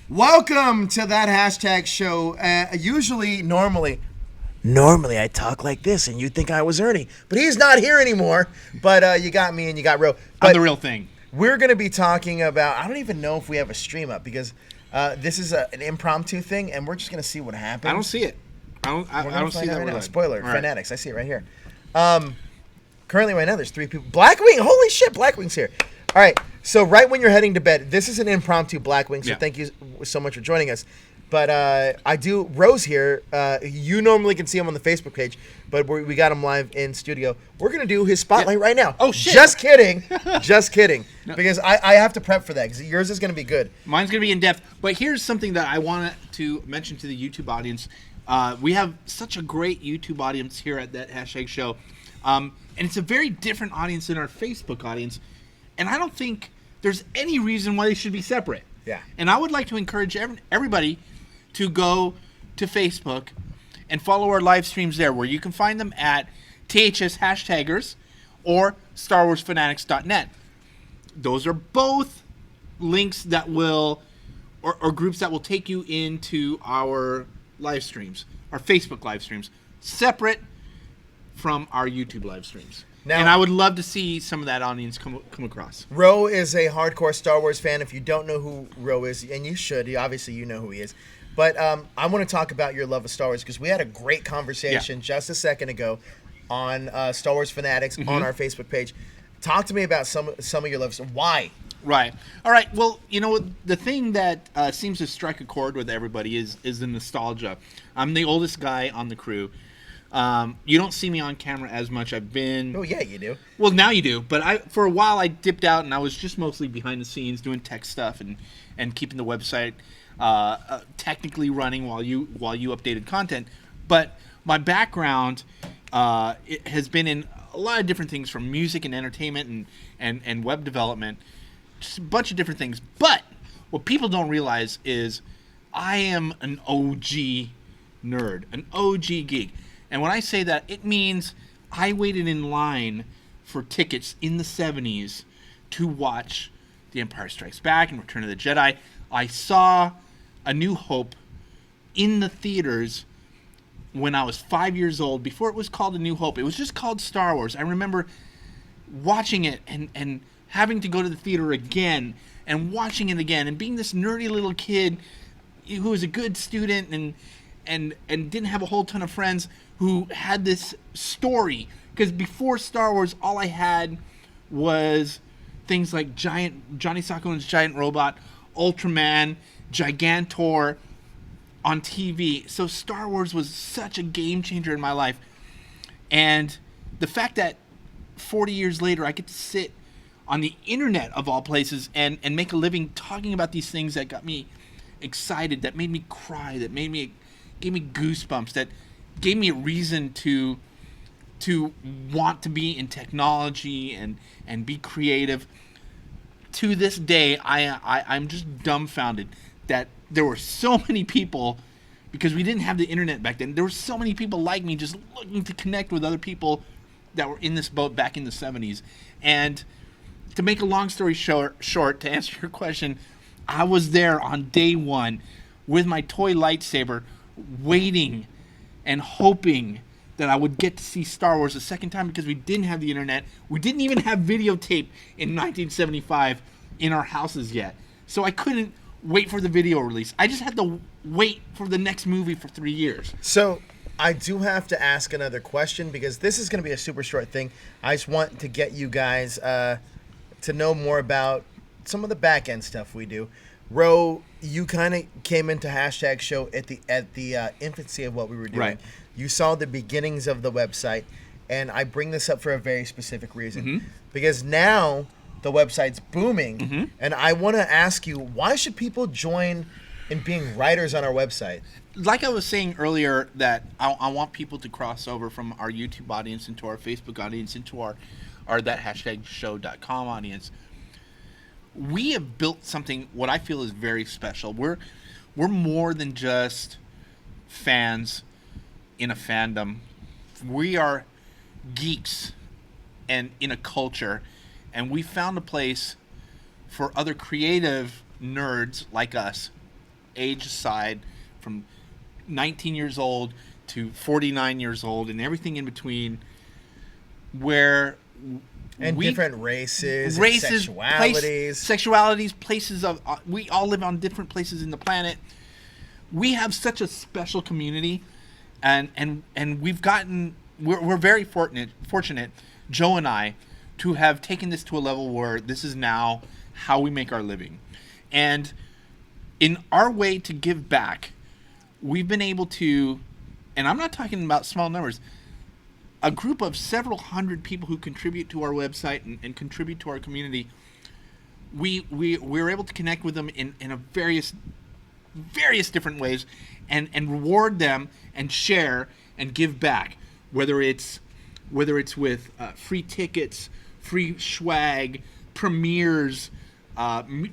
Welcome to that hashtag show. Normally I talk like this, and you'd think I was Ernie, but he's not here anymore. But you got me, and you got Ro. I'm But the real thing. we're gonna be talking about. I don't even know if we have a stream up because this is an impromptu thing, and we're just gonna see what happens. I don't see it. I don't see Find out that right now. word. Spoiler: All right. Fanatics. I see it right here. Currently, right now, there's 3 people. Blackwing. Holy shit, Blackwing's here. All right. So right when you're heading to bed, this is an impromptu Blackwing. So Yeah. thank you so much for joining us. But Rose here. You normally can see him on the Facebook page, but we got him live in studio. We're gonna do his spotlight right now. Oh, shit. Just kidding. Just kidding. Because I have to prep for that because yours is gonna be good. Mine's going to be in depth. But here's something that I want to mention to the YouTube audience. We have such a great YouTube audience here at that hashtag show. And it's a very different audience than our Facebook audience. And I don't think there's any reason why they should be separate. Yeah. And I would like to encourage everybody to go to Facebook and follow our live streams there, where you can find them at THS Hashtaggers or StarWarsFanatics.net. Those are both links that will, or groups that will take you into our live streams, our Facebook live streams, separate from our YouTube live streams. Now- And I would love to see some of that audience come across. Ro is a hardcore Star Wars fan. If you don't know who Ro is, and you should, obviously you know who he is. But I want to talk about your love of Star Wars because we had a great conversation just a second ago on Star Wars Fanatics on our Facebook page. Talk to me about some of your loves. Why? Right. All right. Well, you know, the thing that seems to strike a chord with everybody is the nostalgia. I'm the oldest guy on the crew. You don't see me on camera as much. I've been... Oh, yeah, you do. Well, now you do. But for a while, I dipped out, and I was just mostly behind the scenes doing tech stuff and keeping the website technically running while you updated content. But my background it has been in a lot of different things, from music and entertainment and web development, just a bunch of different things. But what people don't realize is I am an OG nerd, an OG geek. And when I say that, it means I waited in line for tickets in the 70s to watch The Empire Strikes Back and Return of the Jedi. I saw A New Hope in the theaters when I was 5 years old, before it was called A New Hope. It was just called Star Wars. I remember watching it and having to go to the theater again and watching it again and being this nerdy little kid who was a good student and didn't have a whole ton of friends, who had this story. Because before Star Wars, all I had was things like Johnny Sokko's Giant Robot, Ultraman, Gigantor on TV. So Star Wars was such a game changer in my life. And the fact that 40 years later I get to sit on the internet, of all places, and make a living talking about these things that got me excited, that made me cry, that gave me goosebumps, that gave me a reason to want to be in technology and be creative. To this day, I'm just dumbfounded that there were so many people, because we didn't have the internet back then, there were so many people like me just looking to connect with other people that were in this boat back in the 70s. And to make a long story short, to answer your question, I was there on day one with my toy lightsaber, waiting and hoping that I would get to see Star Wars a second time, because we didn't have the internet. We didn't even have videotape in 1975 in our houses yet. So I couldn't wait for the video release. I just had to wait for the next movie for 3 years. So I do have to ask another question, because this is going to be a super short thing. I just want to get you guys to know more about some of the back end stuff we do. Ro, you kind of came into hashtag show at the infancy of what we were doing. Right. You saw the beginnings of the website, and I bring this up for a very specific reason, because now the website's booming, and I want to ask you, why should people join in being writers on our website? Like I was saying earlier, that I want people to cross over from our YouTube audience into our Facebook audience, into our that hashtag show.com audience. We have built something what I feel is very special. We're more than just fans in a fandom. We are geeks and in a culture, and we found a place for other creative nerds like us age aside, from 19 years old to 49 years old and everything in between, where and different races, sexualities, places of we all live on different places in the planet. We have such a special community, and we're very fortunate, Joe and I, to have taken this to a level where this is now how we make our living. And in our way to give back, we've been able to, and I'm not talking about small numbers, a group of several hundred people who contribute to our website and contribute to our community. We're able to connect with them in a various different ways, and reward them and share and give back, whether it's with free tickets, free swag, premieres,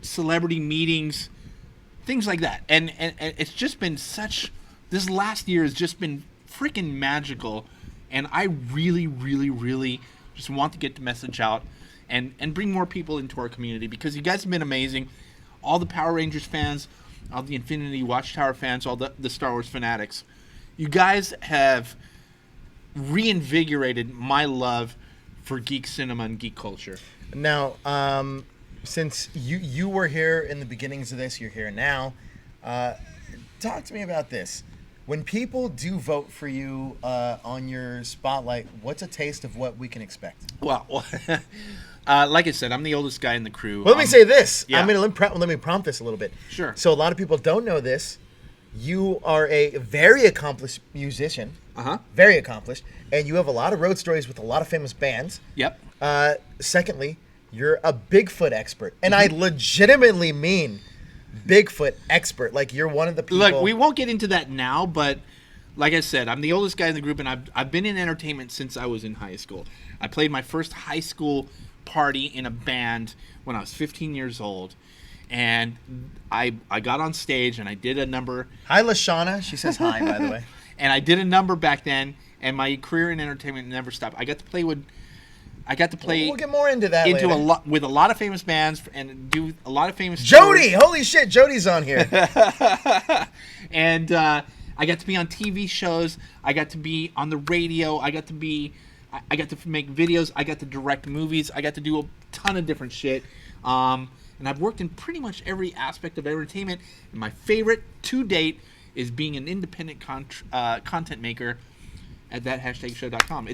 celebrity meetings, things like that. And it's just been this last year has just been freaking magical, and I really, really, really just want to get the message out and bring more people into our community, because you guys have been amazing. All the Power Rangers fans, all the Infinity Watchtower fans, all the Star Wars fanatics, you guys have reinvigorated my love for geek cinema and geek culture. Now, since you were here in the beginnings of this, you're here now. Talk to me about this. When people do vote for you on your spotlight, what's a taste of what we can expect? Well, like I said, I'm the oldest guy in the crew. Well, let me say this. Yeah. Let me prompt this a little bit. Sure. So a lot of people don't know this. You are a very accomplished musician. Very accomplished. And you have a lot of road stories with a lot of famous bands. Yep. Secondly, you're a Bigfoot expert. And I legitimately mean Bigfoot expert. Like, you're one of the people. Look, we won't get into that now, but like I said, I'm the oldest guy in the group, and I've been in entertainment since I was in high school. I played my first high school party in a band when I was 15 years old. And I got on stage and I did a number. Hi, Lashana. She says hi, by the way. And I did a number back then, and my career in entertainment never stopped. I got to play. We'll get more into that later. With a lot of famous bands and do a lot of famous. Jody, holy shit, Jody's on here. And I got to be on TV shows. I got to be on the radio. I got to make videos. I got to direct movies. I got to do a ton of different shit. And I've worked in pretty much every aspect of entertainment. And my favorite to date is being an independent content maker at thathashtagshow.com.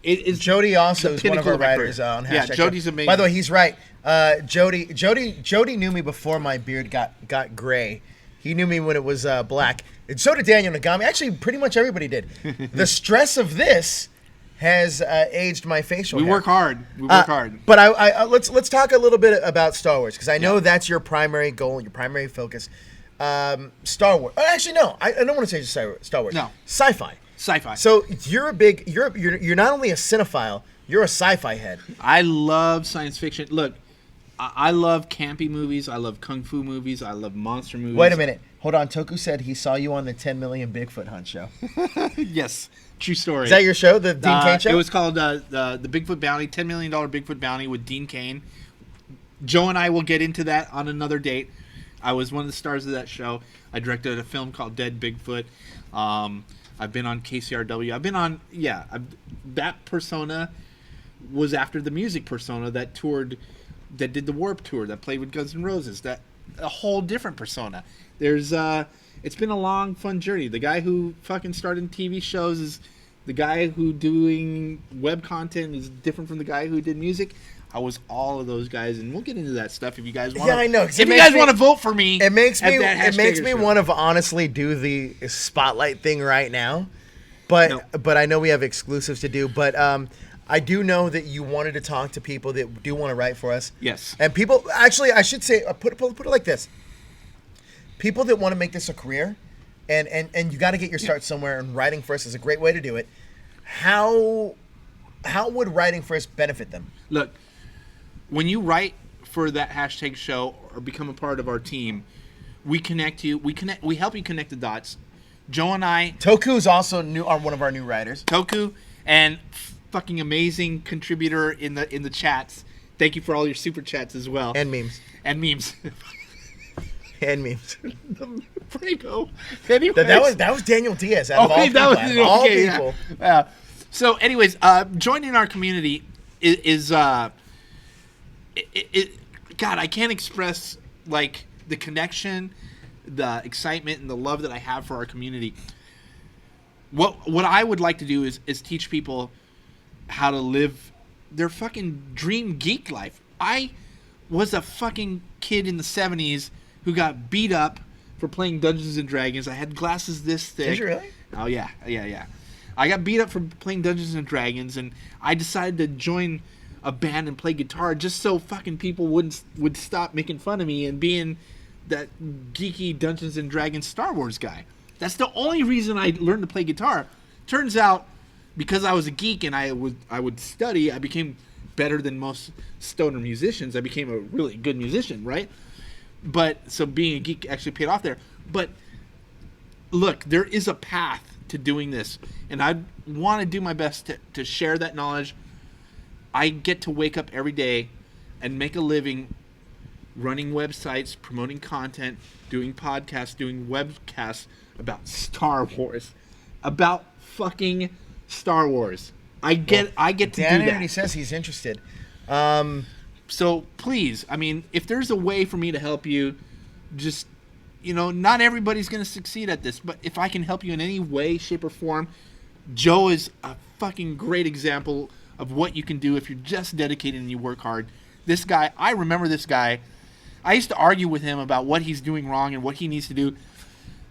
It is Jody also is one of our writers on Hashtag. Yeah, Jody's amazing. By the way, he's right. Jody knew me before my beard got gray. He knew me when it was black. And so did Daniel Nagami. Actually, pretty much everybody did. The stress of this has aged my facial hair. We work hard. But I let's talk a little bit about Star Wars, because I know that's your primary goal, your primary focus. Star Wars. Actually, no. I don't want to say Star Wars. No. Sci-fi. Sci-fi. So you're not only a cinephile, you're a sci-fi head. I love science fiction. Look, I love campy movies. I love kung fu movies. I love monster movies. Wait a minute. Hold on. Toku said he saw you on the 10 Million Bigfoot Hunt show. Yes. True story. Is that your show, the Dean Cain show? It was called the Bigfoot Bounty, $10 million Bigfoot Bounty with Dean Cain. Joe and I will get into that on another date. I was one of the stars of that show. I directed a film called Dead Bigfoot. I've been on KCRW. I've been on, that persona was after the music persona that did the Warped Tour, that played with Guns N' Roses. That a whole different persona. It's been a long, fun journey. The guy who fucking started TV shows is the guy who doing web content is different from the guy who did music. I was all of those guys, and we'll get into that stuff if you guys want. Yeah, I know. If you guys want to vote for me, it makes me want to honestly do the spotlight thing right now, but I know we have exclusives to do. But I do know that you wanted to talk to people that do want to write for us. Yes. And people, actually, I should say, put it like this: people that want to make this a career, and you got to get your start somewhere, and writing for us is a great way to do it. How would writing for us benefit them? Look. When you write for that hashtag show or become a part of our team, we connect you. We help you connect the dots. Joe and I. Toku is also one of our new writers. Toku, and fucking amazing contributor in the chats. Thank you for all your super chats as well. And memes. And memes. Prego. Anyways. That was Daniel Diaz out of all people. All people. Yeah. So, anyways, joining our community is God, I can't express like the connection, the excitement, and the love that I have for our community. What I would like to do is teach people how to live their fucking dream geek life. I was a fucking kid in the 70s who got beat up for playing Dungeons and Dragons. I had glasses this thick. Did you really? Oh yeah. I got beat up for playing Dungeons and Dragons, and I decided to join a band and play guitar just so fucking people would stop making fun of me and being that geeky Dungeons and Dragons Star Wars guy. That's the only reason I learned to play guitar. Turns out, because I was a geek and I would study, I became better than most stoner musicians. I became a really good musician, right? But so being a geek actually paid off there. But look, there is a path to doing this, and I want to do my best to share that knowledge. I get to wake up every day and make a living running websites, promoting content, doing podcasts, doing webcasts about Star Wars, about fucking Star Wars. I get to do that. Dan already says he's interested. So please, I mean, if there's a way for me to help you, just, not everybody's going to succeed at this, but if I can help you in any way, shape, or form, Joe is a fucking great example of what you can do if you're just dedicated and you work hard. This guy, I remember this guy. I used to argue with him about what he's doing wrong and what he needs to do.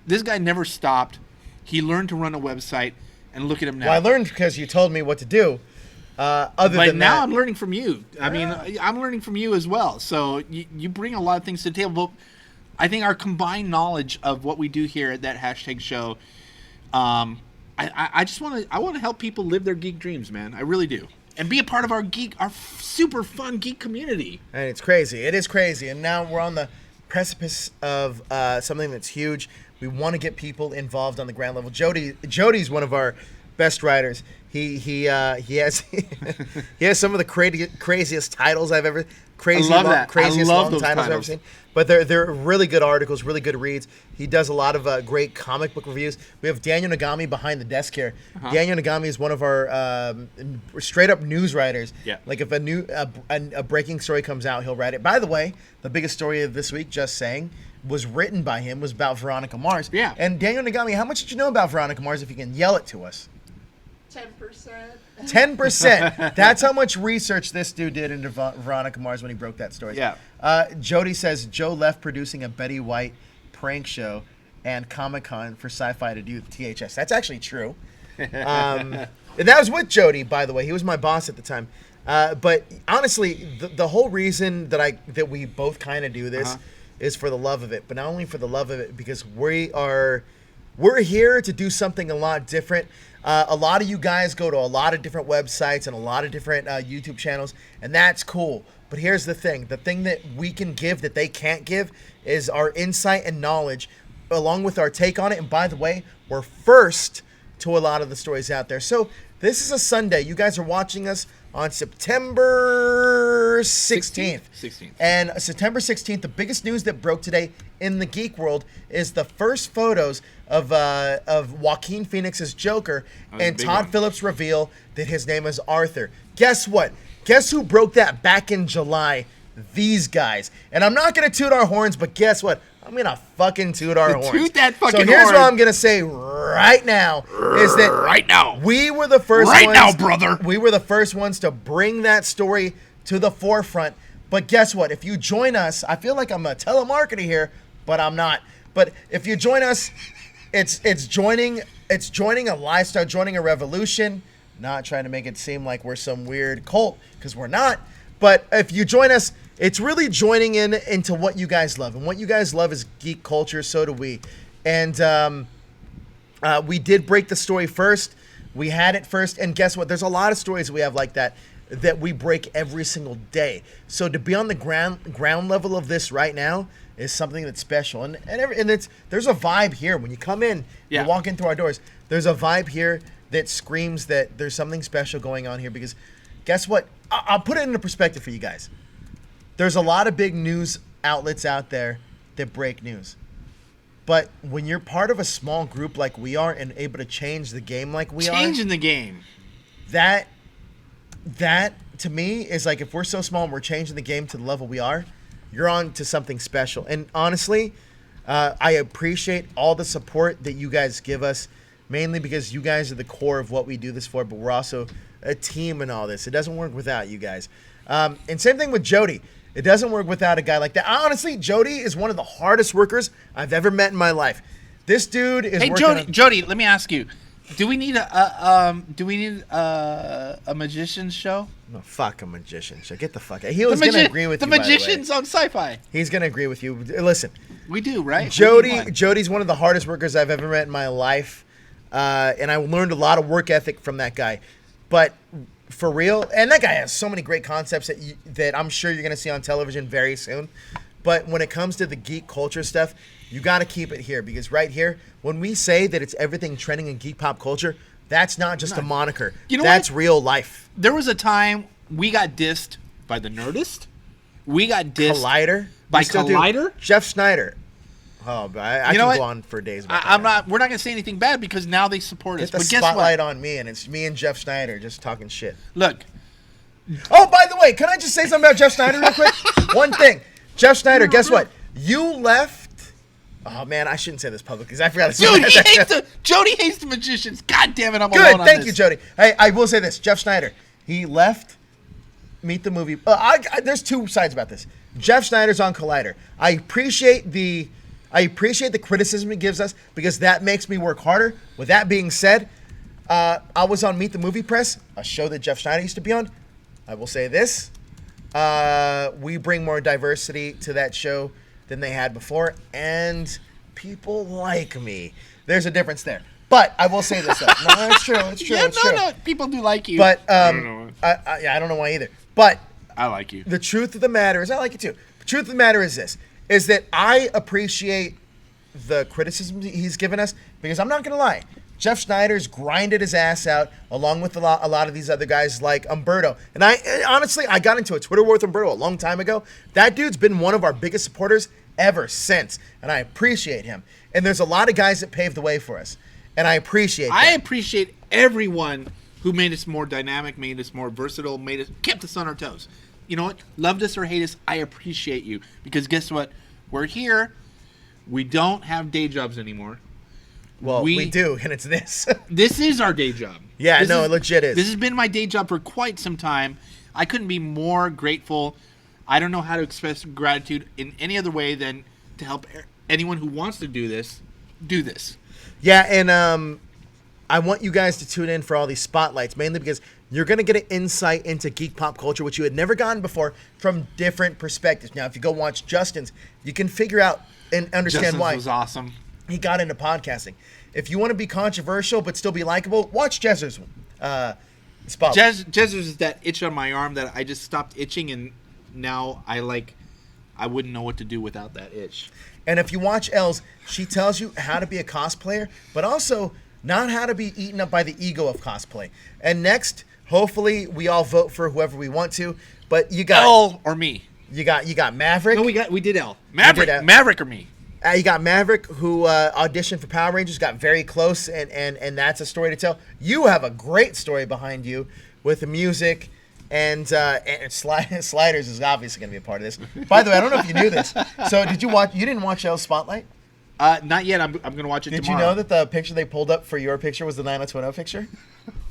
This guy never stopped. He learned to run a website, and look at him now. Well, I learned because you told me what to do. But now I'm learning from you. I mean, I'm learning from you as well. So you bring a lot of things to the table. But I think our combined knowledge of what we do here at that hashtag show, I just want to help people live their geek dreams, man. I really do. And be a part of our super fun geek community. And it's crazy. It is crazy. And now we're on the precipice of something that's huge. We want to get people involved on the ground level. Jody's one of our best writers. He has he has some of the craziest titles I've ever craziest long titles I've ever seen. But they're really good articles, really good reads. He does a lot of great comic book reviews. We have Daniel Nagami behind the desk here. Uh-huh. Daniel Nagami is one of our straight up news writers. Yeah. Like if a breaking story comes out, he'll write it. By the way, the biggest story of this week, just saying, was written by him, was about Veronica Mars. Yeah. And Daniel Nagami, how much did you know about Veronica Mars? If you can yell it to us. 10%. 10%. That's how much research this dude did into Veronica Mars when he broke that story. Yeah. Jody says Joe left producing a Betty White prank show and Comic-Con for Sci-Fi to do THS. That's actually true. And that was with Jody, by the way. He was my boss at the time. But honestly, the whole reason that we both kind of do this is for the love of it. But not only for the love of it, because we're here to do something a lot different. A lot of you guys go to a lot of different websites and a lot of different YouTube channels, and that's cool. But here's the thing that we can give that they can't give is our insight and knowledge along with our take on it. And by the way, we're first to a lot of the stories out there. So this is a Sunday. You guys are watching us on September 16th. And September 16th, the biggest news that broke today in the geek world is the first photos of Joaquin Phoenix's Joker and Todd Phillips reveal that his name is Arthur. Guess what? Guess who broke that back in July? These guys. And I'm not going to toot our horns, but guess what? I'm going to fucking toot our horns. Toot that fucking horn. So here's what I'm going to say right now is that right now. We were the first right ones. Now, brother. We were the first ones to bring that story to the forefront. But guess what? If you join us, I feel like I'm a telemarketer here, but I'm not. But if you join us, it's joining a lifestyle, joining a revolution. Not trying to make it seem like we're some weird cult, because we're not. But if you join us, it's really joining into what you guys love. And what you guys love is geek culture, so do we. And we did break the story first. We had it first. And guess what? There's a lot of stories we have like that we break every single day. So to be on the ground level of this right now is something that's special. And there's a vibe here. When you come in, you walk in through our doors, there's a vibe here that screams that there's something special going on here. Because guess what? I'll put it into perspective for you guys. There's a lot of big news outlets out there that break news. But when you're part of a small group like we are and able to change the game like we are, changing the game. That to me is like, if we're so small and we're changing the game to the level we are, you're on to something special. And honestly, I appreciate all the support that you guys give us, mainly because you guys are the core of what we do this for, but we're also a team in all this. It doesn't work without you guys. And same thing with Jody. It doesn't work without a guy like that. Honestly, Jody is one of the hardest workers I've ever met in my life. This dude is working Jody, let me ask you. Do we need a magician's show? No, fuck a magician show. Get the fuck out. He was going to agree with you, by the way. The magicians on Sci-Fi. He's going to agree with you. Listen. We do, right? Jody's one of the hardest workers I've ever met in my life. And I learned a lot of work ethic from that guy. But for real, and that guy has so many great concepts that I'm sure you're going to see on television very soon. But when it comes to the geek culture stuff, you got to keep it here, because right here, when we say that it's everything trending in geek pop culture, that's not just a moniker. That's real life. There was a time we got dissed by the Nerdist. We got dissed Collider by Collider. Jeff Schneider. Oh, I can go on for days about that. We're not going to say anything bad because now they support us. Get the spotlight on me, and it's me and Jeff Schneider just talking shit. Look. Oh, by the way, can I just say something about Jeff Schneider real quick? One thing. Jeff Schneider, guess what? You left. Oh, man, I shouldn't say this publicly because I forgot to say that. Jody hates the magicians. God damn it, I'm alone on this. Good, thank you, Jody. Hey, I will say this. Jeff Schneider, he left Meet the Movie. There's two sides about this. Jeff Schneider's on Collider. I appreciate the criticism he gives us because that makes me work harder. With that being said, I was on Meet the Movie Press, a show that Jeff Schneider used to be on. I will say this. We bring more diversity to that show than they had before, and people like me. There's a difference there. But I will say this, though. No, it's true. It's true. Yeah, it's true. No, people do like you. But I don't know. I don't know why either. But I like you. The truth of the matter is, I like you too. The truth of the matter is this, is that I appreciate the criticism he's given us, because I'm not going to lie. Jeff Schneider's grinded his ass out along with a lot of these other guys like Umberto. And honestly, I got into a Twitter war with Umberto a long time ago. That dude's been one of our biggest supporters ever since, and I appreciate him. And there's a lot of guys that paved the way for us, and I appreciate that. I appreciate everyone who made us more dynamic, made us more versatile, kept us on our toes. You know what? Loved us or hate us, I appreciate you. Because guess what? We're here. We don't have day jobs anymore. Well, we do, and it's this. This is our day job. Yeah, it legit is. This has been my day job for quite some time. I couldn't be more grateful. I don't know how to express gratitude in any other way than to help anyone who wants to do this. Yeah, and I want you guys to tune in for all these spotlights, mainly because you're going to get an insight into geek pop culture, which you had never gotten before, from different perspectives. Now, if you go watch Justin's, you can figure out and understand why. Justin's was awesome. He got into podcasting. If you want to be controversial but still be likable, watch Jezzer's spotlight. Jezzer's is that itch on my arm that I just stopped itching, and now I wouldn't know what to do without that itch. And if you watch Els, she tells you how to be a cosplayer, but also not how to be eaten up by the ego of cosplay. And next, hopefully, we all vote for whoever we want to. But you got Elle or me. You got Maverick. No, we did Elle. Maverick or me. You got Maverick, who auditioned for Power Rangers, got very close, and that's a story to tell. You have a great story behind you with the music, and Sliders is obviously going to be a part of this. By the way, I don't know if you knew this. So you didn't watch Elle's Spotlight? Not yet. I'm going to watch it tomorrow. Did you know that the picture they pulled up for your picture was the 90210 picture?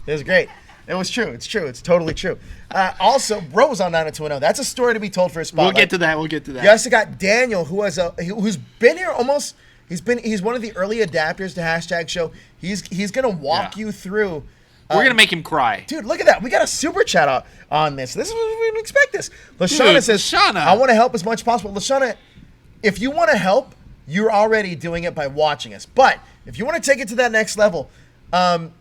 It was great. It was true. It's true. It's totally true. Also, Bro was on 90210. That's a story to be told for a spotlight. We'll get to that. You also got Daniel, who's been here almost. He's one of the early adapters to Hashtag Show. He's gonna walk you through. We're gonna make him cry, dude. Look at that. We got a super chat on this. This is what we didn't expect. This. Lashana says, "I want to help as much as possible." Lashana, if you want to help, you're already doing it by watching us. But if you want to take it to that next level.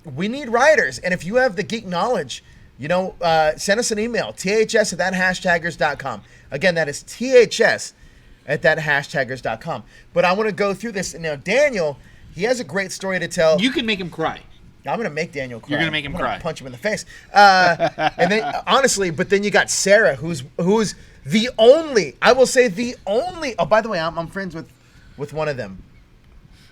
We need writers, and if you have the geek knowledge, send us an email, ths@thathashtaggers.com. Again, that is ths@thathashtaggers.com. But I want to go through this. Now, Daniel, he has a great story to tell. You can make him cry. I'm going to make Daniel cry. You're going to make him cry. Punch him in the face. And then, honestly, but then you got Sarah, who's the only, I will say the only, oh, by the way, I'm friends with with one of them?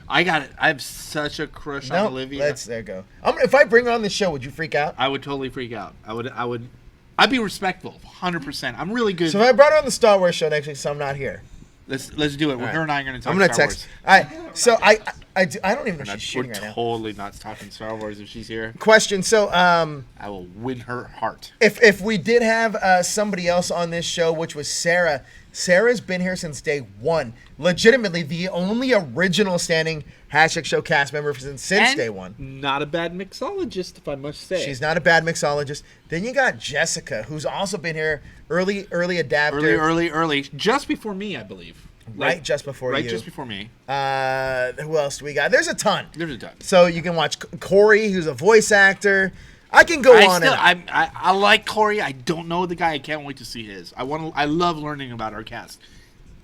I got it. I have such a crush on Olivia. There you go. If I bring her on the show, would you freak out? I would totally freak out. I'd be respectful, 100%. I'm really good. So if I brought her on the Star Wars show next week, so I'm not here. Let's do it. Her and I are going to talk I'm going to Star text. Wars. All right. So I don't even know if she's shooting right now. We're totally not talking Star Wars if she's here. Question. So I will win her heart. If we did have somebody else on this show, which was Sarah. Sarah's been here since day one. Legitimately, the only original standing #show cast member since day one. Not a bad mixologist, if I must say. She's not a bad mixologist. Then you got Jessica, who's also been here, early adapter. Early. Just before me, I believe. Right, just before you. Right, just before me. Who else do we got? There's a ton. So you can watch Corey, who's a voice actor. I can go on and on. I like Corey. I don't know the guy. I can't wait to see his. I love learning about our cast.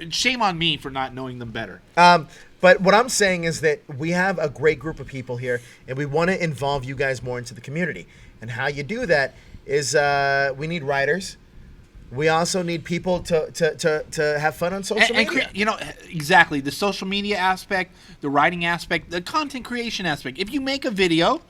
Shame on me for not knowing them better. But what I'm saying is that we have a great group of people here, and we want to involve you guys more into the community. And how you do that is we need writers. We also need people to have fun on social media. Exactly. The social media aspect, the writing aspect, the content creation aspect. If you make a video,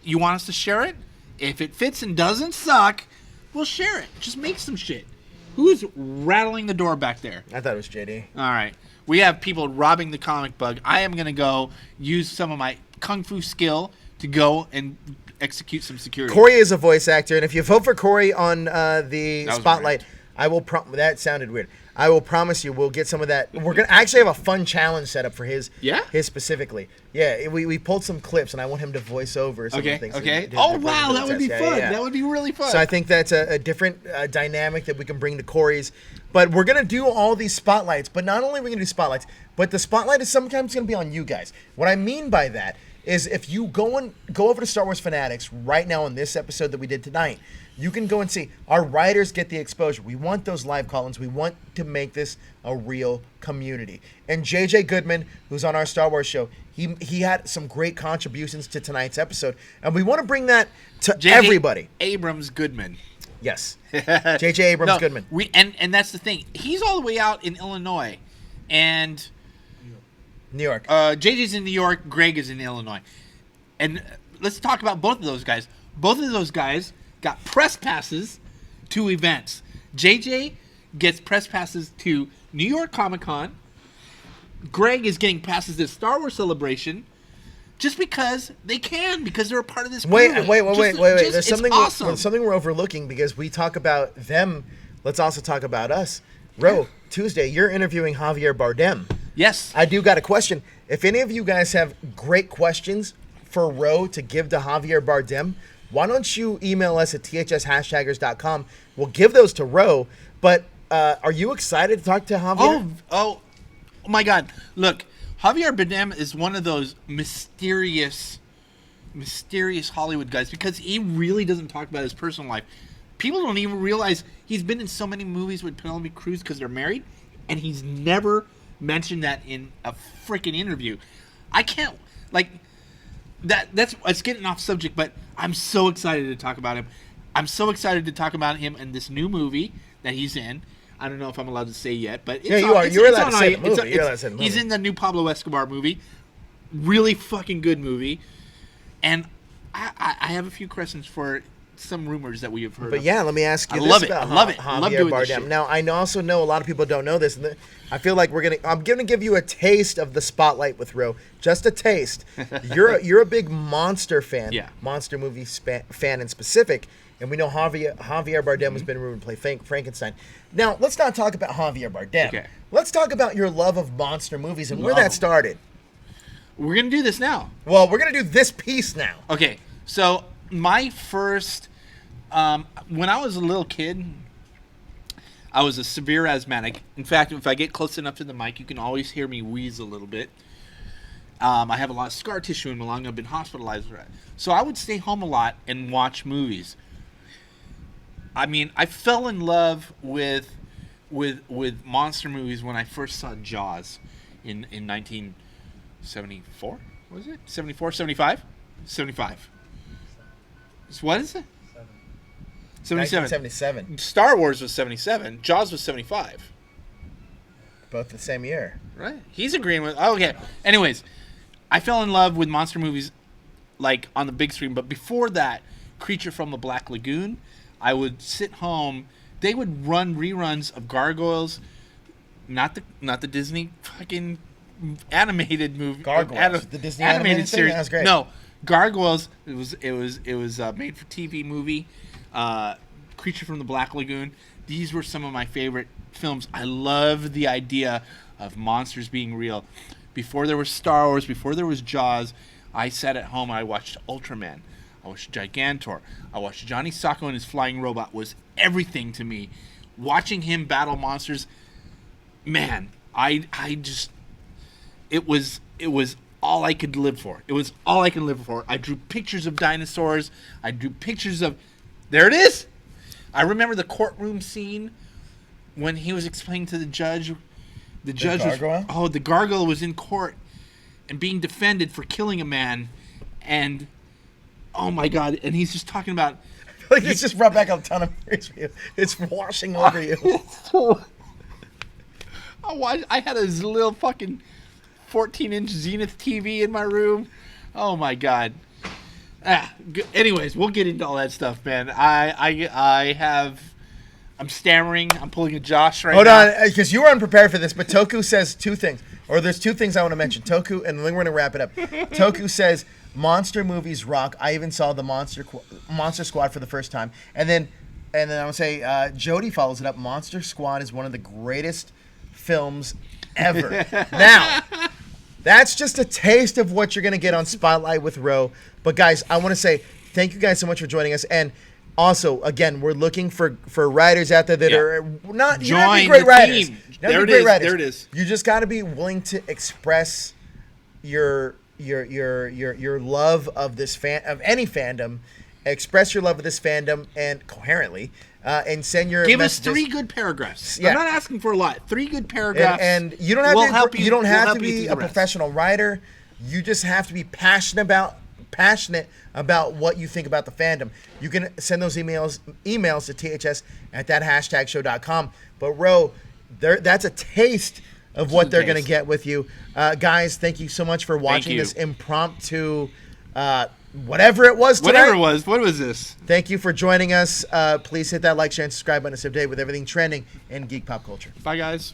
you want us to share it? If it fits and doesn't suck, we'll share it. Just make some shit. Who's rattling the door back there? I thought it was JD. All right. We have people robbing the comic bug. I am going to go use some of my kung fu skill to go and execute some security. Corey is a voice actor, and if you vote for Corey on the Spotlight, I will. That sounded weird. I will promise you, we'll get some of that. We're gonna actually have a fun challenge set up for his. Yeah. His specifically. Yeah. We pulled some clips, and I want him to voice over some of the things. Okay. Oh wow, that would be fun. Yeah. That would be really fun. So I think that's a different dynamic that we can bring to Corey's. But we're gonna do all these spotlights. But not only are we gonna do spotlights, but the spotlight is sometimes gonna be on you guys. What I mean by that is if you go over to Star Wars Fanatics right now on this episode that we did tonight, you can go and see our writers get the exposure. We want those live call-ins. We want to make this a real community. And JJ Goodman, who's on our Star Wars show, he had some great contributions to tonight's episode, and we want to bring that to everybody. Abrams Goodman. Yes, JJ Abrams Goodman. And that's the thing. He's all the way out in Illinois, and New York. JJ's in New York. Greg is in Illinois. And let's talk about both of those guys. Both of those guys got press passes to events. JJ gets press passes to New York Comic Con. Greg is getting passes to Star Wars Celebration just because they can, because they're a part of this group. Wait. There's something awesome. Something we're overlooking because we talk about them. Let's also talk about us. Ro, Tuesday, you're interviewing Javier Bardem. Yes. I do got a question. If any of you guys have great questions for Ro to give to Javier Bardem, why don't you email us at thshashtaggers.com? We'll give those to Ro. But are you excited to talk to Javier? Oh my God. Look, Javier Bardem is one of those mysterious Hollywood guys because he really doesn't talk about his personal life. People don't even realize he's been in so many movies with Penelope Cruz because they're married, and he's never mentioned that in a freaking interview. I can't, it's getting off subject, but I'm so excited to talk about him. I'm so excited to talk about him in this new movie that he's in. I don't know if I'm allowed to say yet, but you are. You're allowed to say the movie. You're allowed to say the movie. He's in the new Pablo Escobar movie. Really fucking good movie. And I have a few questions for some rumors that we have heard. But yeah, let me ask you this about I love it. Javier Bardem. Now, I also know a lot of people don't know this, and I feel like I'm gonna give you a taste of the spotlight with Ro. Just a taste. You're a big monster fan. Yeah. Monster movie fan in specific. And we know Javier Bardem has been rumored to play Frankenstein. Now, let's not talk about Javier Bardem. Okay. Let's talk about your love of monster movies and where that started. We're going to do this now. Well, we're going to do this piece now. Okay. So, my first... when I was a little kid, I was a severe asthmatic. In fact, if I get close enough to the mic, you can always hear me wheeze a little bit. I have a lot of scar tissue in my lung. I've been hospitalized for that. So, I would stay home a lot and watch movies. I mean, I fell in love with monster movies when I first saw Jaws in 1974. Was it 74, 75? 75. So what is it? 77. 1977. Star Wars was 77. Jaws was 75. Both the same year. Right. He's agreeing with. Okay. Anyways, I fell in love with monster movies, like on the big screen. But before that, Creature from the Black Lagoon, I would sit home. They would run reruns of Gargoyles, not the Disney fucking animated movie. Gargoyles, the Disney animated series. Thing? That's great. No, Gargoyles. It was a made for TV movie. Creature from the Black Lagoon. These were some of my favorite films. I love the idea of monsters being real. Before there was Star Wars, before there was Jaws, I sat at home and I watched Ultraman. I watched Gigantor. I watched Johnny Sacco and his flying robot was everything to me. Watching him battle monsters, man, I just it was all I could live for. It was all I could live for. I drew pictures of dinosaurs. I drew pictures of there it is. I remember the courtroom scene when he was explaining to the judge. The judge the gargoyle was in court and being defended for killing a man, and oh my god, and he's just talking about like it's just brought back a ton of memories for you. It's washing over you. I had a little fucking 14-inch Zenith TV in my room. Oh my god. Anyways, we'll get into all that stuff, man. I'm stammering. I'm pulling a Josh right now. Hold on, because you were unprepared for this, but Toku says two things. Or there's two things I want to mention. Toku, and then we're going to wrap it up. Toku says, monster movies rock. I even saw the Monster Squad for the first time. And then I would say, Jody follows it up. Monster Squad is one of the greatest films ever. Now, that's just a taste of what you're going to get on Spotlight with Ro. But guys, I want to say thank you guys so much for joining us. And also, again, we're looking for writers out there that are not you don't have to be great writers. There it is. You just got to be willing to express your love of this of any fandom. Express your love of this fandom and coherently, and send your give messages. us 3 good paragraphs. Yeah. I'm not asking for a lot. 3 good paragraphs. And you don't have to. You don't have to be a professional writer. You just have to be passionate about what you think about the fandom. You can send those emails to ths@thathashtagshow.com. But Ro, that's a taste of what they're going to get with you. Guys, thank you so much for watching this impromptu whatever it was tonight. Whatever it was. What was this? Thank you for joining us. Please hit that like, share, and subscribe button to stay up to date with everything trending in geek pop culture. Bye, guys.